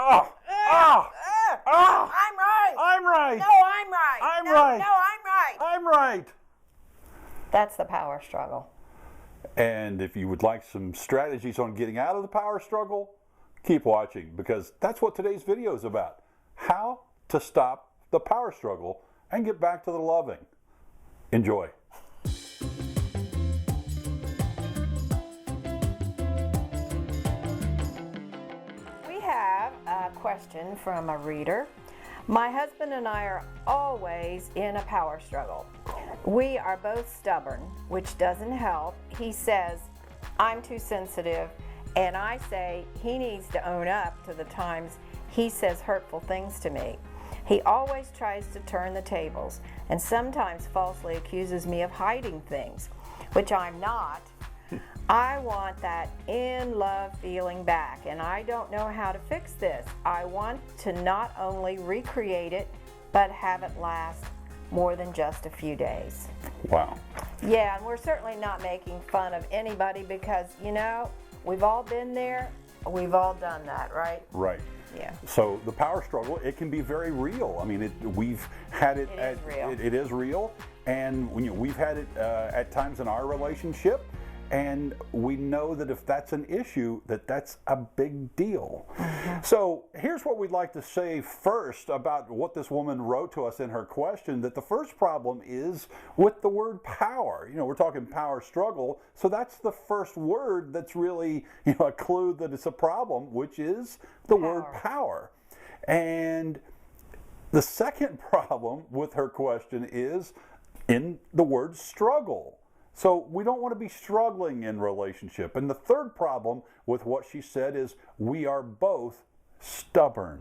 I'm right. I'm right. No, I'm right. I'm no, right. No, I'm right. I'm right. That's the power struggle. And if you would like some strategies on getting out of the power struggle, keep watching, because that's what today's video is about. How to stop the power struggle and get back to the loving. Enjoy. We have a question from a reader. My husband and I are always in a power struggle. We are both stubborn, which doesn't help. He says, I'm too sensitive, and I say he needs to own up to the times he says hurtful things to me. He always tries to turn the tables, and sometimes falsely accuses me of hiding things, which I'm not. I want that in love feeling back, and I don't know how to fix this. I want to not only recreate it, but have it last more than just a few days. Wow. Yeah, and we're certainly not making fun of anybody because, you know, we've all been there, we've all done that, right? Right. Yeah. So the power struggle, it can be very real. I mean, we've had it. It is real. It is real, and we've had it at times in our relationship. And we know that if that's an issue, that's a big deal. Mm-hmm. So here's what we'd like to say first about what this woman wrote to us in her question, that the first problem is with the word power. You know, we're talking power struggle, so that's the first word that's really, a clue that it's a problem, which is the word power. And the second problem with her question is in the word struggle. So we don't want to be struggling in relationship. And the third problem with what she said is we are both stubborn.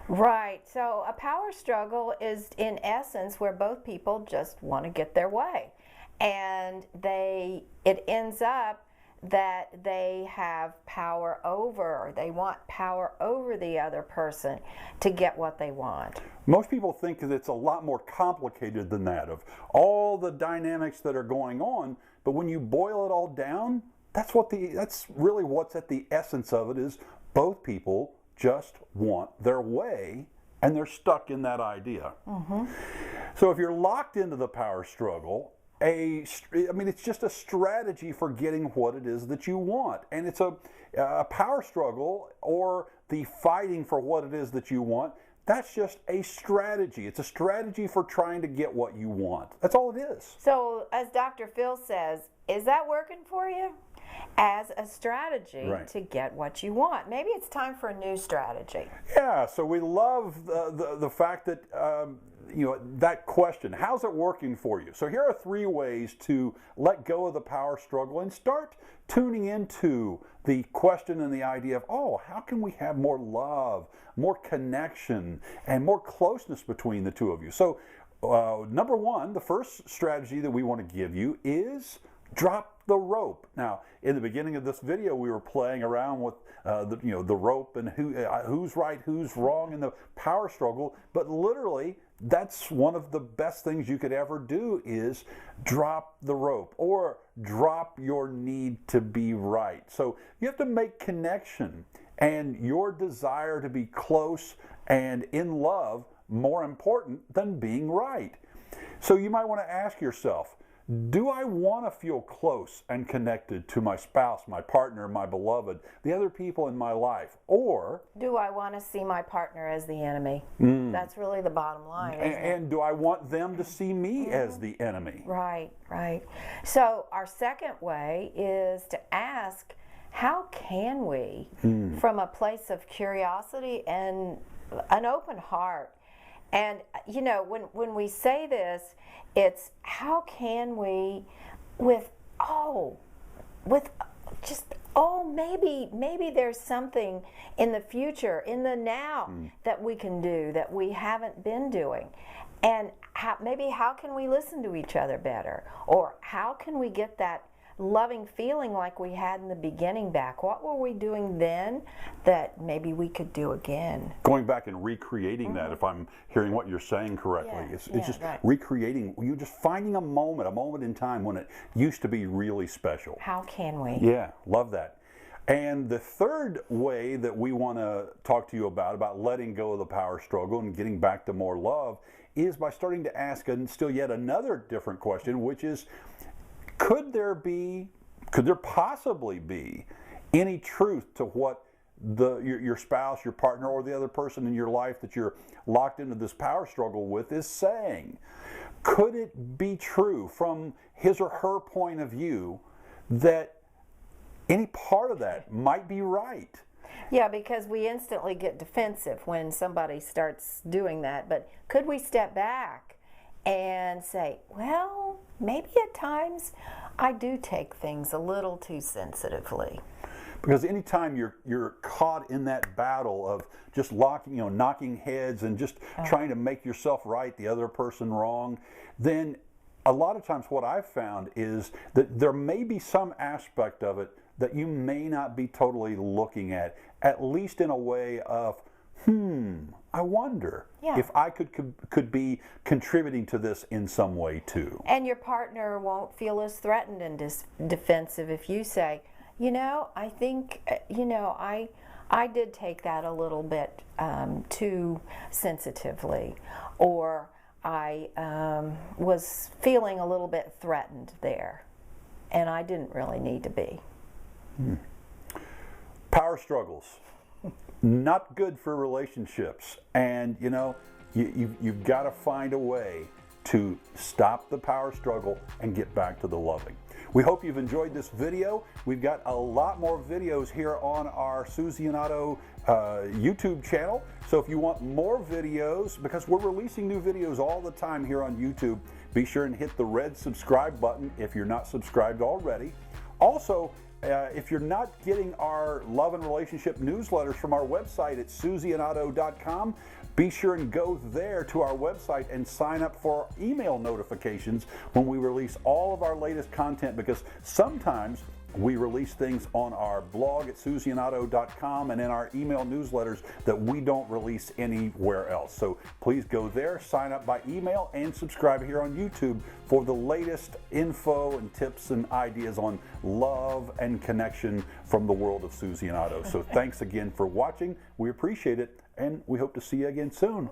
Right. So a power struggle is in essence where both people just want to get their way. And it ends up that they have power over, or they want power over the other person to get what they want. Most people think that it's a lot more complicated than that, of all the dynamics that are going on, but when you boil it all down, that's really what's at the essence of it, is both people just want their way, and they're stuck in that idea. Mm-hmm. So if you're locked into the power struggle, it's just a strategy for getting what it is that you want. And it's a power struggle, or the fighting for what it is that you want. That's just a strategy. It's a strategy for trying to get what you want. That's all it is. So as Dr. Phil says, is that working for you? As a strategy to get what you want. Maybe it's time for a new strategy. Yeah, so we love the fact that, that question, how's it working for you? So here are 3 ways to let go of the power struggle and start tuning into the question and the idea of, how can we have more love, more connection, and more closeness between the two of you? So number 1, the first strategy that we want to give you is drop the rope. Now, in the beginning of this video, we were playing around with the rope and who's right, who's wrong in the power struggle. But literally, that's one of the best things you could ever do, is drop the rope, or drop your need to be right. So you have to make connection, and your desire to be close and in love more important than being right. So you might want to ask yourself, do I want to feel close and connected to my spouse, my partner, my beloved, the other people in my life? Or do I want to see my partner as the enemy? That's really the bottom line. And do I want them to see me as the enemy? Right, right. So our second way is to ask, how can we, from a place of curiosity and an open heart? And, when we say this, it's how can we maybe there's something in the future, in the now, that we can do that we haven't been doing. And how can we listen to each other better? Or how can we get that loving feeling like we had in the beginning back? What were we doing then that maybe we could do again? Going back and recreating that, if I'm hearing what you're saying correctly. It's just recreating, you're just finding a moment in time when it used to be really special. How can we? Yeah, love that. And the third way that we want to talk to you about letting go of the power struggle and getting back to more love, is by starting to ask and still yet another different question, which is, could there possibly be any truth to what your spouse, your partner, or the other person in your life that you're locked into this power struggle with is saying? Could it be true from his or her point of view that any part of that might be right? Yeah, because we instantly get defensive when somebody starts doing that. But could we step back and say, well, maybe at times I do take things a little too sensitively? Because anytime you're caught in that battle of just knocking heads and just trying to make yourself right, the other person wrong, then a lot of times what I've found is that there may be some aspect of it that you may not be totally looking at least in a way of, I wonder if I could be contributing to this in some way too. And your partner won't feel as threatened and defensive if you say, I think, I did take that a little bit too sensitively, or I was feeling a little bit threatened there, and I didn't really need to be. Power struggles, not good for relationships, and you've got to find a way to stop the power struggle and get back to the loving. We hope you've enjoyed this video. We've got a lot more videos here on our Susie and Otto YouTube channel. So if you want more videos, because we're releasing new videos all the time here on YouTube, be sure and hit the red subscribe button if you're not subscribed already. Also, if you're not getting our love and relationship newsletters from our website at susieandotto.com, be sure and go there to our website and sign up for email notifications when we release all of our latest content, because sometimes we release things on our blog at susieandotto.com and in our email newsletters that we don't release anywhere else. So please go there, sign up by email, and subscribe here on YouTube for the latest info and tips and ideas on love and connection from the world of Susie and Otto. So thanks again for watching. We appreciate it, and we hope to see you again soon.